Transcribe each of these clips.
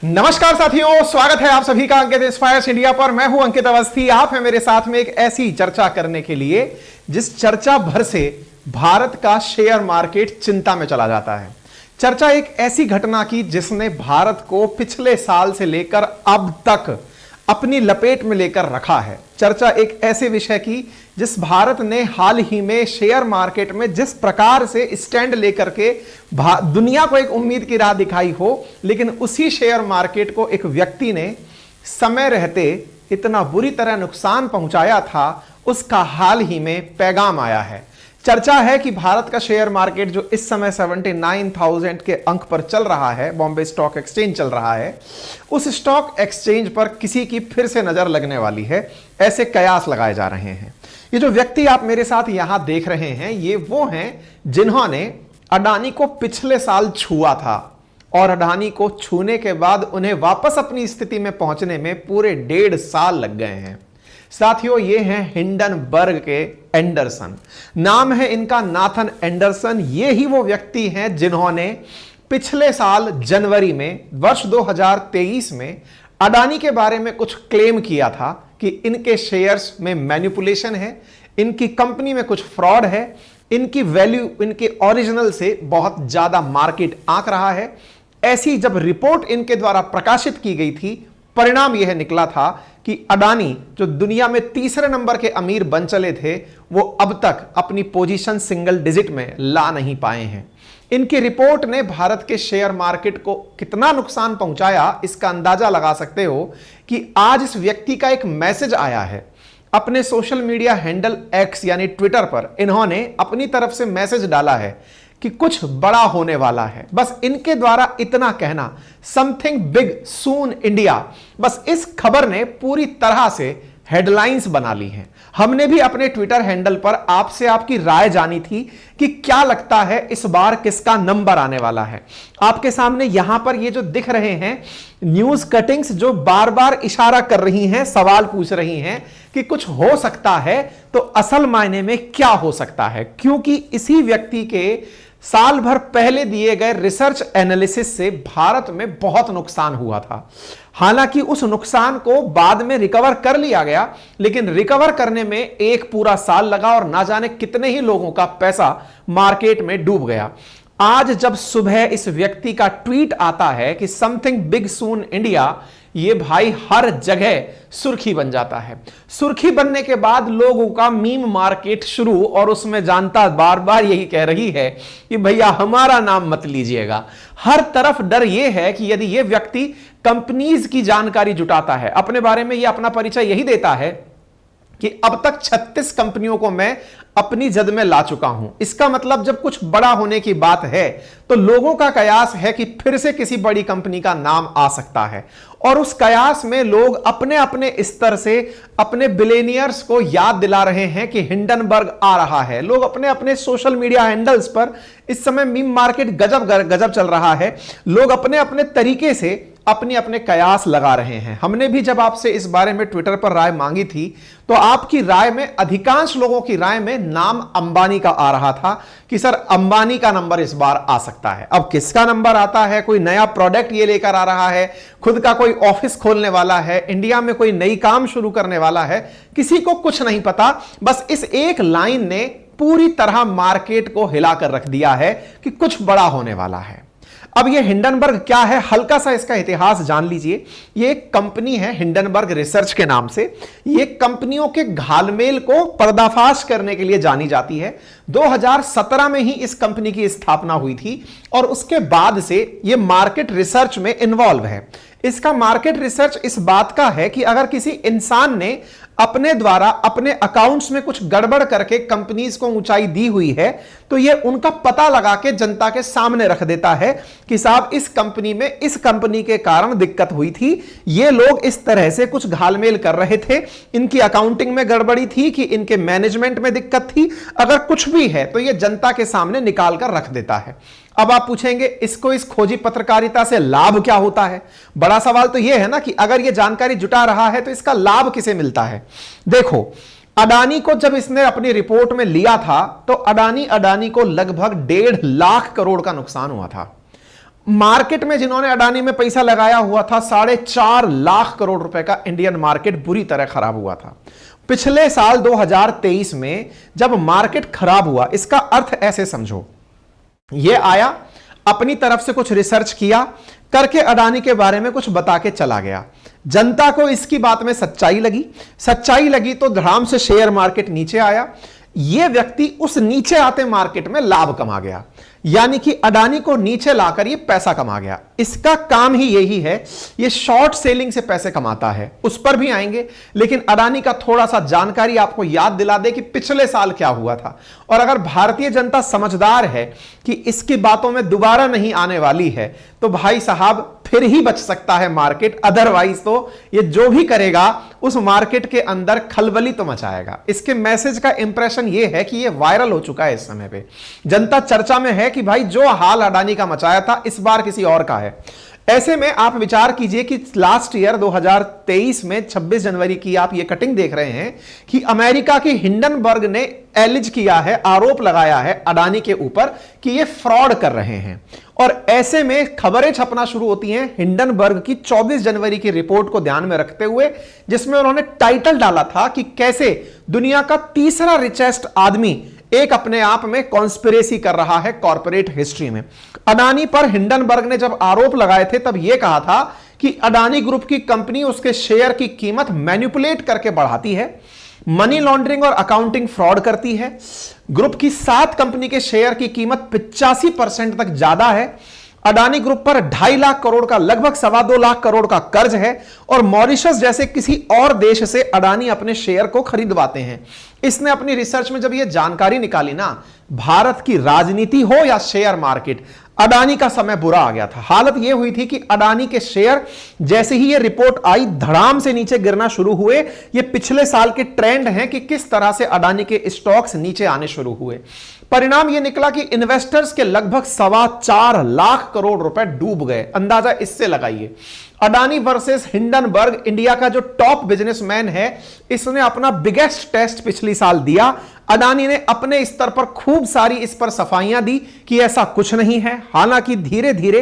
नमस्कार साथियों, स्वागत है आप सभी का अंकित इंस्पायर्स इंडिया पर। मैं हूं अंकित अवस्थी। आप हैं मेरे साथ में एक ऐसी चर्चा करने के लिए जिस चर्चा भर से भारत का शेयर मार्केट चिंता में चला जाता है। चर्चा एक ऐसी घटना की जिसने भारत को पिछले साल से लेकर अब तक अपनी लपेट में लेकर रखा है। चर्चा एक ऐसे विषय की जिस भारत ने हाल ही में शेयर मार्केट में जिस प्रकार से स्टैंड लेकर के दुनिया को एक उम्मीद की राह दिखाई हो, लेकिन उसी शेयर मार्केट को एक व्यक्ति ने समय रहते इतना बुरी तरह नुकसान पहुंचाया था, उसका हाल ही में पैगाम आया है। चर्चा है कि भारत का शेयर मार्केट जो इस समय 79,000 के अंक पर चल रहा है, बॉम्बे स्टॉक एक्सचेंज चल रहा है, उस स्टॉक एक्सचेंज पर किसी की फिर से नजर लगने वाली है, ऐसे कयास लगाए जा रहे हैं। ये जो व्यक्ति आप मेरे साथ यहां देख रहे हैं, ये वो हैं जिन्होंने अडानी को पिछले साल छुआ था और अडानी को छूने के बाद उन्हें वापस अपनी स्थिति में पहुंचने में पूरे 1.5 साल लग गए हैं। साथियों, ये हैं हिंडनबर्ग के एंडरसन। नाम है इनका नाथन एंडरसन। ये ही वो व्यक्ति हैं जिन्होंने पिछले साल जनवरी में वर्ष 2023 में अडानी के बारे में कुछ क्लेम किया था कि इनके शेयर्स में मैनिपुलेशन है, इनकी कंपनी में कुछ फ्रॉड है, इनकी वैल्यू इनके ओरिजिनल से बहुत ज्यादा मार्केट आंक रहा है। ऐसी जब रिपोर्ट इनके द्वारा प्रकाशित की गई थी, परिणाम यह निकला था कि अडानी जो दुनिया में तीसरे नंबर के अमीर बन चले थे, वो अब तक अपनी पोजीशन सिंगल डिजिट में ला नहीं पाए हैं। इनकी रिपोर्ट ने भारत के शेयर मार्केट को कितना नुकसान पहुंचाया, इसका अंदाजा लगा सकते हो कि आज इस व्यक्ति का एक मैसेज आया है। अपने सोशल मीडिया हैंडल एक्स यानी ट्विटर पर इन्होंने अपनी तरफ से मैसेज डाला है कि कुछ बड़ा होने वाला है। बस इनके द्वारा इतना कहना, समथिंग बिग सून इंडिया, बस इस खबर ने पूरी तरह से हेडलाइंस बना ली हैं। हमने भी अपने ट्विटर हैंडल पर आपसे आपकी राय जानी थी कि क्या लगता है इस बार किसका नंबर आने वाला है। आपके सामने यहां पर ये जो दिख रहे हैं न्यूज कटिंग्स जो बार बार इशारा कर रही हैं, सवाल पूछ रही हैं कि कुछ हो सकता है, तो असल मायने में क्या हो सकता है, क्योंकि इसी व्यक्ति के साल भर पहले दिए गए रिसर्च एनालिसिस से भारत में बहुत नुकसान हुआ था। हालांकि उस नुकसान को बाद में रिकवर कर लिया गया, लेकिन रिकवर करने में एक पूरा साल लगा और ना जाने कितने ही लोगों का पैसा मार्केट में डूब गया। आज जब सुबह इस व्यक्ति का ट्वीट आता है कि समथिंग बिग सून इंडिया, ये भाई हर जगह सुर्खी बन जाता है। सुर्खी बनने के बाद लोगों का मीम मार्केट शुरू, और उसमें जानता बार बार यही कह रही है कि भैया हमारा नाम मत लीजिएगा। हर तरफ डर यह है कि यदि यह व्यक्ति कंपनीज की जानकारी जुटाता है, अपने बारे में यह अपना परिचय यही देता है कि अब तक 36 कंपनियों को मैं अपनी जद में ला चुका हूं, इसका मतलब जब कुछ बड़ा होने की बात है तो लोगों का कयास है कि फिर से किसी बड़ी कंपनी का नाम आ सकता है। और उस कयास में लोग अपने अपने स्तर से अपने बिलियनियर्स को याद दिला रहे हैं कि हिंडनबर्ग आ रहा है। लोग अपने अपने सोशल मीडिया हैंडल्स पर, इस समय मीम मार्केट गजब चल रहा है, लोग अपने अपने तरीके से अपने अपने कयास लगा रहे हैं। हमने भी जब आपसे इस बारे में ट्विटर पर राय मांगी थी, तो आपकी राय में, अधिकांश लोगों की राय में नाम अंबानी का आ रहा था कि सर अंबानी का नंबर इस बार आ सकता है। अब किसका नंबर आता है, कोई नया प्रोडक्ट ये लेकर आ रहा है, खुद का कोई ऑफिस खोलने वाला है, इंडिया में कोई नई काम शुरू करने वाला है, किसी को कुछ नहीं पता। बस इस एक लाइन ने पूरी तरह मार्केट को हिलाकर रख दिया है कि कुछ बड़ा होने वाला है। अब ये हिंडनबर्ग क्या है, हल्का सा इसका इतिहास जान लीजिए। ये एक कंपनी है हिंडनबर्ग रिसर्च के नाम से। ये कंपनियों के घालमेल को पर्दाफाश करने के लिए जानी जाती है। 2017 में ही इस कंपनी की स्थापना हुई थी और उसके बाद से ये मार्केट रिसर्च में इन्वॉल्व है। इसका मार्केट रिसर्च इस बात का है कि अगर किसी इंसान ने अपने द्वारा अपने अकाउंट्स में कुछ गड़बड़ करके कंपनीज को ऊंचाई दी हुई है, तो यह उनका पता लगा के जनता के सामने रख देता है कि साहब इस कंपनी में इस कंपनी के कारण दिक्कत हुई थी, ये लोग इस तरह से कुछ घालमेल कर रहे थे, इनकी अकाउंटिंग में गड़बड़ी थी कि इनके मैनेजमेंट में दिक्कत थी, अगर कुछ भी है तो यह जनता के सामने निकाल कर रख देता है। अब आप पूछेंगे इसको, इस खोजी पत्रकारिता से लाभ क्या होता है? बड़ा सवाल तो यह है ना कि अगर यह जानकारी जुटा रहा है तो इसका लाभ किसे मिलता है? देखो, अडानी को जब इसने अपनी रिपोर्ट में लिया था तो अडानी को लगभग 1.5 लाख करोड़ का नुकसान हुआ था। मार्केट में जिन्होंने अडानी में पैसा लगाया हुआ था, 4.5 लाख करोड़ रुपए का इंडियन मार्केट बुरी तरह खराब हुआ था पिछले साल 2023 में। जब मार्केट खराब हुआ, इसका अर्थ ऐसे समझो, यह आया, अपनी तरफ से कुछ रिसर्च किया, करके अडानी के बारे में कुछ बता के चला गया। जनता को इसकी बात में सच्चाई लगी तो धड़ाम से शेयर मार्केट नीचे आया। यह व्यक्ति उस नीचे आते मार्केट में लाभ कमा गया, यानी कि अडानी को नीचे लाकर ये पैसा कमा गया। इसका काम ही यही है, ये शॉर्ट सेलिंग से पैसे कमाता है, उस पर भी आएंगे। लेकिन अडानी का थोड़ा सा जानकारी आपको याद दिला दे कि पिछले साल क्या हुआ था। और अगर भारतीय जनता समझदार है कि इसकी बातों में दोबारा नहीं आने वाली है, तो भाई साहब फिर ही बच सकता है मार्केट, अदरवाइज तो ये जो भी करेगा उस मार्केट के अंदर खलबली तो मचाएगा। इसके मैसेज का इंप्रेशन ये है कि ये वायरल हो चुका है, इस समय पे जनता चर्चा में है कि भाई जो हाल अडानी का मचाया था इस बार किसी और का है। ऐसे में आप विचार कीजिए कि लास्ट ईयर 2023 में 26 जनवरी की आप ये कटिंग देख रहे हैं कि अमेरिका की हिंडनबर्ग ने एलिज किया है, आरोप लगाया है अडानी के ऊपर कि ये फ्रॉड कर रहे हैं। और ऐसे में खबरें छपना शुरू होती हैं हिंडनबर्ग की 24 जनवरी की रिपोर्ट को ध्यान में रखते हुए, जिसमें उन्होंने टाइटल डाला था कि कैसे दुनिया का तीसरा रिचेस्ट आदमी एक अपने आप में कॉन्स्पिरेसी कर रहा है कॉर्पोरेट हिस्ट्री में। अडानी पर हिंडनबर्ग ने जब आरोप लगाए थे तब यह कहा था कि अडानी ग्रुप की कंपनी उसके शेयर की कीमत मैनिपुलेट करके बढ़ाती है, मनी लॉन्ड्रिंग और अकाउंटिंग फ्रॉड करती है। ग्रुप की 7 कंपनी के शेयर की कीमत 85% तक ज्यादा है। अडानी ग्रुप पर 2.5 लाख करोड़ का, लगभग 2.25 लाख करोड़ का कर्ज है और मॉरिशस जैसे किसी और देश से अडानी अपने शेयर को खरीदवाते हैं। इसने अपनी रिसर्च में जब यह जानकारी निकाली ना, भारत की राजनीति हो या शेयर मार्केट, अडानी का समय बुरा आ गया था। हालत यह हुई थी कि अडानी के शेयर जैसे ही यह रिपोर्ट आई धड़ाम से नीचे गिरना शुरू हुए। ये पिछले साल के ट्रेंड हैं कि किस तरह से अडानी के स्टॉक्स नीचे आने शुरू हुए। परिणाम यह निकला कि इन्वेस्टर्स के लगभग 4.25 लाख करोड़ रुपए डूब गए। अंदाजा इससे लगाइए। अडानी वर्सेस हिंडनबर्ग, इंडिया का जो टॉप बिजनेसमैन है, इसने अपना बिगेस्ट टेस्ट पिछली साल दिया। अडानी ने अपने स्तर पर खूब सारी इस पर सफाइयां दी कि ऐसा कुछ नहीं है। हालांकि धीरे धीरे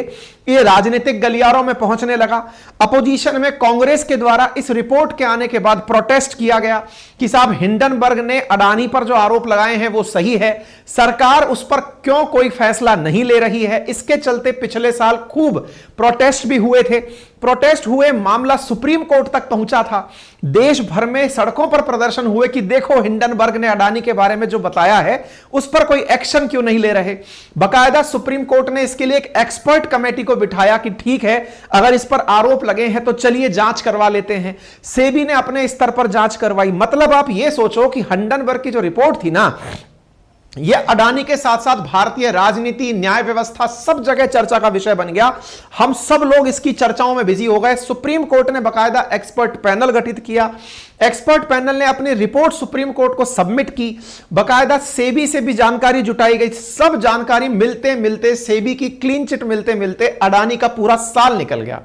ये राजनीतिक गलियारों में पहुंचने लगा। अपोजिशन में कांग्रेस के द्वारा इस रिपोर्ट के आने के बाद प्रोटेस्ट किया गया कि साहब हिंडनबर्ग ने अडानी पर जो आरोप लगाए हैं वो सही है, सरकार उस पर क्यों कोई फैसला नहीं ले रही है। इसके चलते पिछले साल खूब प्रोटेस्ट भी हुए थे। प्रोटेस्ट हुए, मामला सुप्रीम कोर्ट तक पहुंचा था। देश भर में सड़कों पर प्रदर्शन हुए कि देखो हिंडनबर्ग ने अडानी के बारे में जो बताया है उस पर कोई एक्शन क्यों नहीं ले रहे। बकायदा सुप्रीम कोर्ट ने इसके लिए एक एक्सपर्ट कमेटी को बिठाया कि ठीक है, अगर इस पर आरोप लगे हैं तो चलिए जांच करवा लेते हैं। सेबी ने अपने स्तर पर जांच करवाई। मतलब आप यह सोचो कि हिंडनबर्ग की जो रिपोर्ट थी ना, यह अडानी के साथ साथ भारतीय राजनीति, न्याय व्यवस्था, सब जगह चर्चा का विषय बन गया। हम सब लोग इसकी चर्चाओं में बिजी हो गए। सुप्रीम कोर्ट ने बकायदा एक्सपर्ट पैनल गठित किया। एक्सपर्ट पैनल ने अपनी रिपोर्ट सुप्रीम कोर्ट को सबमिट की। बकायदा सेबी से भी जानकारी जुटाई गई। सब जानकारी मिलते मिलते, सेबी की क्लीन चिट मिलते मिलते अडानी का पूरा साल निकल गया।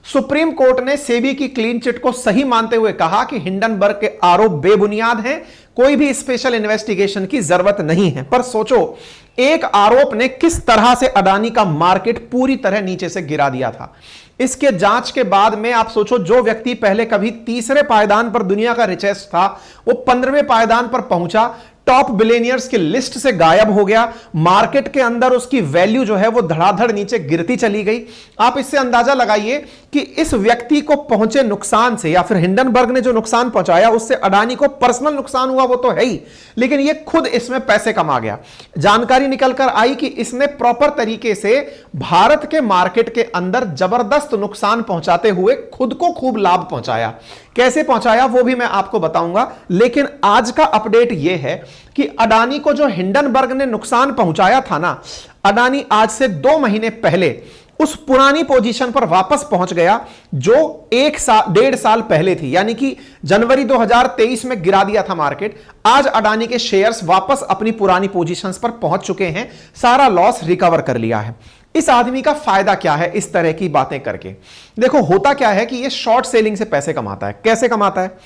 सुप्रीम कोर्ट ने सेबी की क्लीन चिट को सही मानते हुए कहा कि हिंडनबर्ग के आरोप बेबुनियाद हैं, कोई भी स्पेशल इन्वेस्टिगेशन की जरूरत नहीं है। पर सोचो, एक आरोप ने किस तरह से अडानी का मार्केट पूरी तरह नीचे से गिरा दिया था। इसके जांच के बाद में आप सोचो, जो व्यक्ति पहले कभी तीसरे पायदान पर दुनिया का रिचेस्ट था, वो 15वें पायदान पर पहुंचा, टॉप बिलियनियर्स की लिस्ट से गायब हो गया। मार्केट के अंदर उसकी वैल्यू जो है वो धड़ाधड़ नीचे गिरती चली गई। आप इससे अंदाजा लगाइए कि इस व्यक्ति को पहुंचे नुकसान से, या फिर हिंडनबर्ग ने जो नुकसान पहुंचाया उससे अडानी को पर्सनल नुकसान हुआ वो तो है ही, लेकिन ये खुद इसमें पैसे कमा गया। जानकारी निकलकर आई कि इसने प्रॉपर तरीके से भारत के मार्केट के अंदर जबरदस्त नुकसान पहुंचाते हुए खुद को खूब लाभ पहुंचाया। कैसे पहुंचाया वो भी मैं आपको बताऊंगा। लेकिन आज का अपडेट यह है कि अडानी को जो हिंडनबर्ग ने नुकसान पहुंचाया था ना, अडानी आज से 2 महीने पहले उस पुरानी पोजीशन पर वापस पहुंच गया जो 1.5 साल पहले थी। यानी कि जनवरी 2023 में गिरा दिया था मार्केट। आज अडानी के शेयर्स वापस अपनी पुरानी पोजीशंस पर पहुंच चुके हैं, सारा लॉस रिकवर कर लिया है। इस आदमी का फायदा क्या है इस तरह की बातें करके? देखो, होता क्या है कि ये शॉर्ट सेलिंग से पैसे कमाता है। कैसे कमाता है?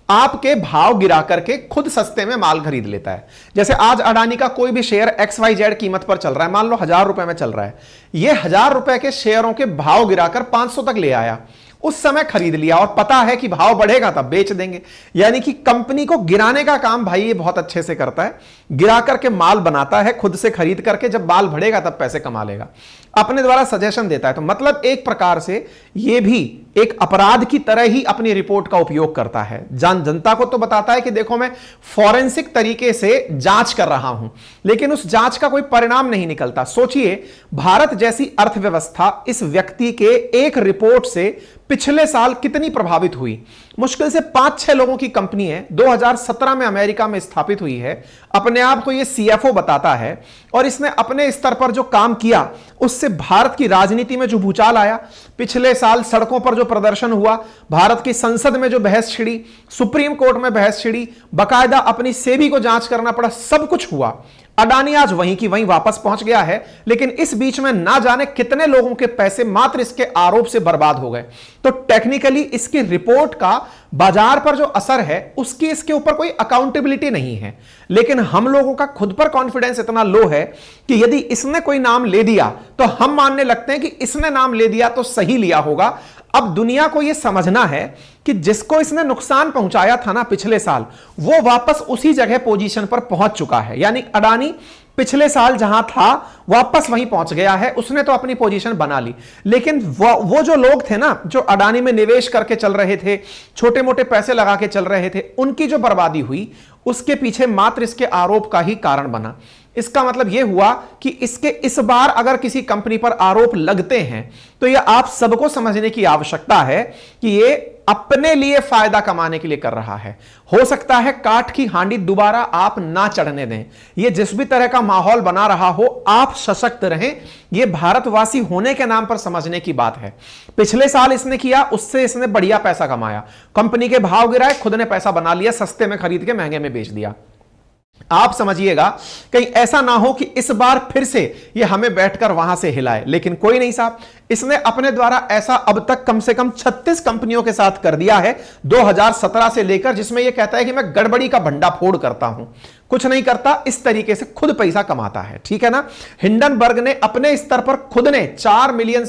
आपके भाव गिरा करके खुद सस्ते में माल खरीद लेता है। जैसे आज अडानी का कोई भी शेयर XYZ कीमत पर चल रहा है, मान लो 1000 रुपए में चल रहा है, ये 1000 रुपए के शेयरों के भाव गिराकर 500 तक ले आया, उस समय खरीद लिया और पता है कि भाव बढ़ेगा तब बेच देंगे। यानी कि कंपनी को गिराने का काम भाई ये बहुत अच्छे से करता है, गिरा करके माल बनाता है, खुद से खरीद करके जब माल बढ़ेगा तब पैसे कमा लेगा, अपने द्वारा सजेशन देता है। तो मतलब एक प्रकार से ये भी एक अपराध की तरह ही अपनी रिपोर्ट का उपयोग करता है। जनता को तो बताता है कि देखो मैं फॉरेंसिक तरीके से जांच कर रहा हूं, लेकिन उस जांच का कोई परिणाम नहीं निकलता। सोचिए भारत जैसी अर्थव्यवस्था इस व्यक्ति के एक रिपोर्ट से पिछले साल कितनी प्रभावित हुई। मुश्किल से 5-6 लोगों की कंपनी है, 2017 में अमेरिका में स्थापित हुई है, अपने आप को यह CFO बताता है, और इसने अपने स्तर पर जो काम किया उससे भारत की राजनीति में जो भूचाल आया, पिछले साल सड़कों पर जो प्रदर्शन हुआ, भारत की संसद में जो बहस छिड़ी, सुप्रीम कोर्ट में बहस छिड़ी, बकायदा अपनी सेबी को जांच करना पड़ा, सब कुछ हुआ। अडानी आज वहीं की वहीं वापस पहुंच गया है, लेकिन इस बीच में ना जाने कितने लोगों के पैसे मात्र इसके आरोप से बर्बाद हो गए। तो टेक्निकली इसकी रिपोर्ट का बाजार पर जो असर है उसकी इसके ऊपर कोई अकाउंटेबिलिटी नहीं है, लेकिन हम लोगों का खुद पर कॉन्फिडेंस इतना लो है कि यदि इसने कोई नाम ले दिया तो हम मानने लगते हैं कि इसने नाम ले दिया तो सही लिया होगा। अब दुनिया को यह समझना है कि जिसको इसने नुकसान पहुंचाया था ना पिछले साल, वो वापस उसी जगह पोजीशन पर पहुंच चुका है। यानी अडानी पिछले साल जहां था वापस वहीं पहुंच गया है, उसने तो अपनी पोजीशन बना ली। लेकिन वो जो लोग थे ना, जो अडानी में निवेश करके चल रहे थे, छोटे मोटे पैसे लगा के चल रहे थे, उनकी जो बर्बादी हुई उसके पीछे मात्र इसके आरोप का ही कारण बना। इसका मतलब यह हुआ कि इसके इस बार अगर किसी कंपनी पर आरोप लगते हैं तो यह आप सबको समझने की आवश्यकता है कि यह अपने लिए फायदा कमाने के लिए कर रहा है। हो सकता है काठ की हांडी दोबारा आप ना चढ़ने दें। यह जिस भी तरह का माहौल बना रहा हो, आप सशक्त रहें। यह भारतवासी होने के नाम पर समझने की बात है। पिछले साल इसने किया, उससे इसने बढ़िया पैसा कमाया, कंपनी के भाव गिराए, खुद ने पैसा बना लिया, सस्ते में खरीद के महंगे में बेच दिया। आप समझिएगा कहीं ऐसा ना हो कि इस बार फिर से ये हमें बैठकर वहां से हिलाए। लेकिन कोई नहीं साहब, इसने अपने द्वारा ऐसा अब तक कम से कम 36 कंपनियों के साथ कर दिया है 2017 से लेकर, जिसमें यह कहता है कि मैं गड़बड़ी का भंडाफोड़ करता हूं। कुछ नहीं करता, इस तरीके से खुद पैसा कमाता है, ठीक है ना। हिंडनबर्ग ने अपने स्तर पर खुद ने $4 मिलियन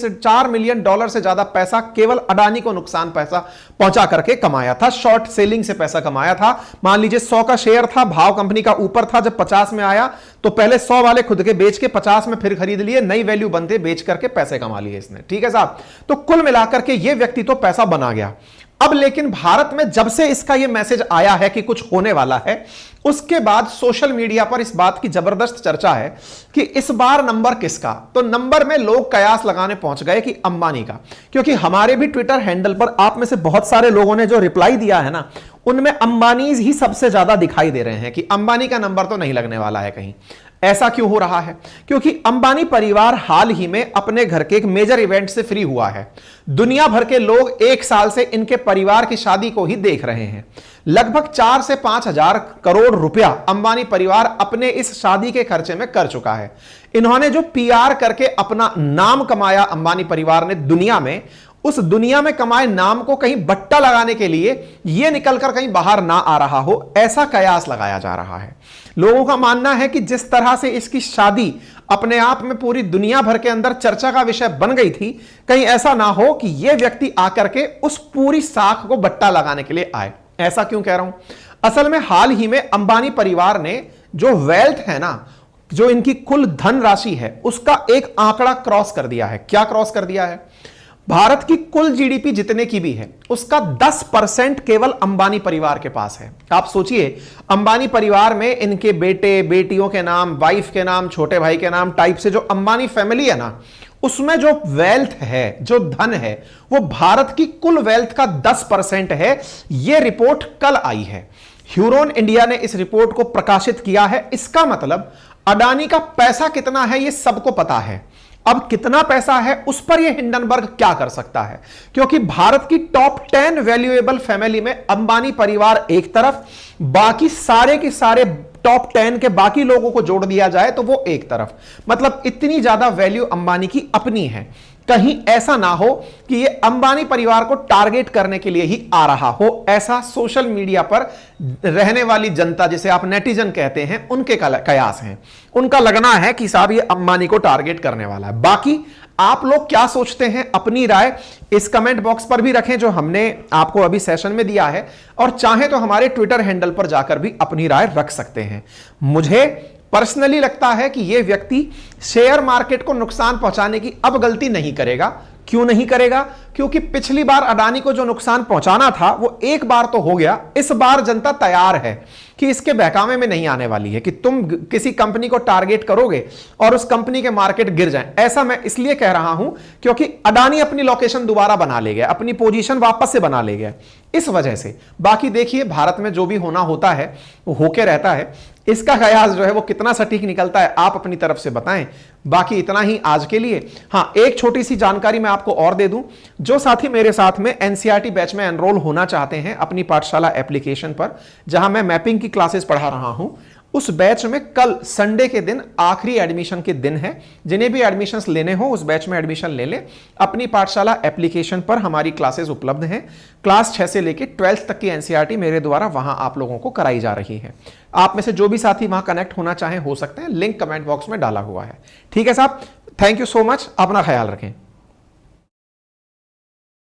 से ज्यादा पैसा केवल अडानी को नुकसान पैसा पहुंचा करके कमाया था। शॉर्ट सेलिंग से पैसा कमाया था। मान लीजिए 100 का शेयर था, भाव कंपनी का ऊपर था, जब 50 में आया तो पहले 100 वाले खुद के बेच के 50 में फिर खरीद लिए, नई वैल्यू बनते बेच करके पैसे कमा लिए इसने, ठीक है साहब। तो कुल मिलाकर के ये व्यक्ति तो पैसा बना गया। अब लेकिन भारत में जब से इसका यह मैसेज आया है कि कुछ होने वाला है, उसके बाद सोशल मीडिया पर इस बात की जबरदस्त चर्चा है कि इस बार नंबर किसका। तो नंबर में लोग कयास लगाने पहुंच गए कि अंबानी का, क्योंकि हमारे भी ट्विटर हैंडल पर आप में से बहुत सारे लोगों ने जो रिप्लाई दिया है ना, उनमें अंबानी ही सबसे ज्यादा दिखाई दे रहे हैं कि अंबानी का नंबर तो नहीं लगने वाला है कहीं। ऐसा क्यों हो रहा है? क्योंकि अंबानी परिवार हाल ही में अपने घर के एक मेजर इवेंट से फ्री हुआ है। दुनिया भर के लोग एक साल से इनके परिवार की शादी को ही देख रहे हैं। लगभग 4 से 5 हजार करोड़ रुपया अंबानी परिवार अपने इस शादी के खर्चे में कर चुका है। इन्होंने जो PR करके अपना नाम कमाया अंबानी परिवार ने दुनिया में, उस दुनिया में कमाए नाम को कहीं बट्टा लगाने के लिए यह निकलकर कहीं बाहर ना आ रहा हो, ऐसा कयास लगाया जा रहा है। लोगों का मानना है कि जिस तरह से इसकी शादी अपने आप में पूरी दुनिया भर के अंदर चर्चा का विषय बन गई थी, कहीं ऐसा ना हो कि यह व्यक्ति आकर के उस पूरी साख को बट्टा लगाने के लिए आए। ऐसा क्यों कह रहा हूं? असल में हाल ही में अंबानी परिवार ने जो वेल्थ है ना, जो इनकी कुल धन राशि है, उसका एक आंकड़ा क्रॉस कर दिया है। क्या क्रॉस कर दिया है? भारत की कुल GDP जितने की भी है उसका 10% केवल अंबानी परिवार के पास है। आप सोचिए, अंबानी परिवार में इनके बेटे बेटियों के नाम, वाइफ के नाम, छोटे भाई के नाम टाइप से जो अंबानी फैमिली है ना, उसमें जो वेल्थ है, जो धन है, वो भारत की कुल वेल्थ का 10% है। यह रिपोर्ट कल आई है, ह्यूरोन इंडिया ने इस रिपोर्ट को प्रकाशित किया है। इसका मतलब अडानी का पैसा कितना है यह सबको पता है। अब कितना पैसा है उस पर यह हिंडनबर्ग क्या कर सकता है, क्योंकि भारत की टॉप 10 वैल्यूएबल फैमिली में अंबानी परिवार एक तरफ, बाकी सारे के सारे टॉप 10 के बाकी लोगों को जोड़ दिया जाए तो वो एक तरफ। मतलब इतनी ज्यादा वैल्यू अंबानी की अपनी है। कहीं ऐसा ना हो कि ये अंबानी परिवार को टारगेट करने के लिए ही आ रहा हो। ऐसा सोशल मीडिया पर रहने वाली जनता, जिसे आप नेटिजन कहते हैं, उनके कयास हैं। उनका लगना है कि साहब ये अंबानी को टारगेट करने वाला है। बाकी आप लोग क्या सोचते हैं, अपनी राय इस कमेंट बॉक्स पर भी रखें जो हमने आपको अभी सेशन में दिया है, और चाहे तो हमारे ट्विटर हैंडल पर जाकर भी अपनी राय रख सकते हैं। मुझे पर्सनली लगता है कि यह व्यक्ति शेयर मार्केट को नुकसान पहुंचाने की अब गलती नहीं करेगा। क्यों नहीं करेगा? क्योंकि पिछली बार अडानी को जो नुकसान पहुंचाना था वो एक बार तो हो गया। इस बार जनता तैयार है कि इसके बहकावे में नहीं आने वाली है कि तुम किसी कंपनी को टारगेट करोगे और उस कंपनी के मार्केट गिर जाएं। ऐसा मैं इसलिए कह रहा हूं क्योंकि अडानी अपनी लोकेशन दोबारा बना ले गया, अपनी पोजीशन वापस से बना ले गया, इस वजह से। बाकी देखिए, भारत में जो भी होना होता है वो होके रहता है। इसका कयास जो है वो कितना सटीक निकलता है आप अपनी तरफ से बताएं। बाकी इतना ही आज के लिए। हां, एक छोटी सी जानकारी मैं आपको और दे दूं। जो साथी मेरे साथ में एनसीईआरटी बैच में एनरोल होना चाहते हैं अपनी पाठशाला एप्लीकेशन पर, जहां मैं मैपिंग की क्लासेस पढ़ा रहा हूं, उस बैच में कल संडे के दिन आखिरी एडमिशन के दिन है। जिन्हें भी एडमिशंस लेने हो उस बैच में एडमिशन ले लें। अपनी पाठशाला एप्लीकेशन पर हमारी क्लासेस उपलब्ध हैं। क्लास 6 से लेकर 12th तक की एनसीईआरटी मेरे द्वारा वहां आप लोगों को कराई जा रही है। आप में से जो भी साथी वहां कनेक्ट होना चाहें हो सकते हैं, लिंक कमेंट बॉक्स में डाला हुआ है। ठीक है साहब, थैंक यू सो मच, अपना ख्याल रखें।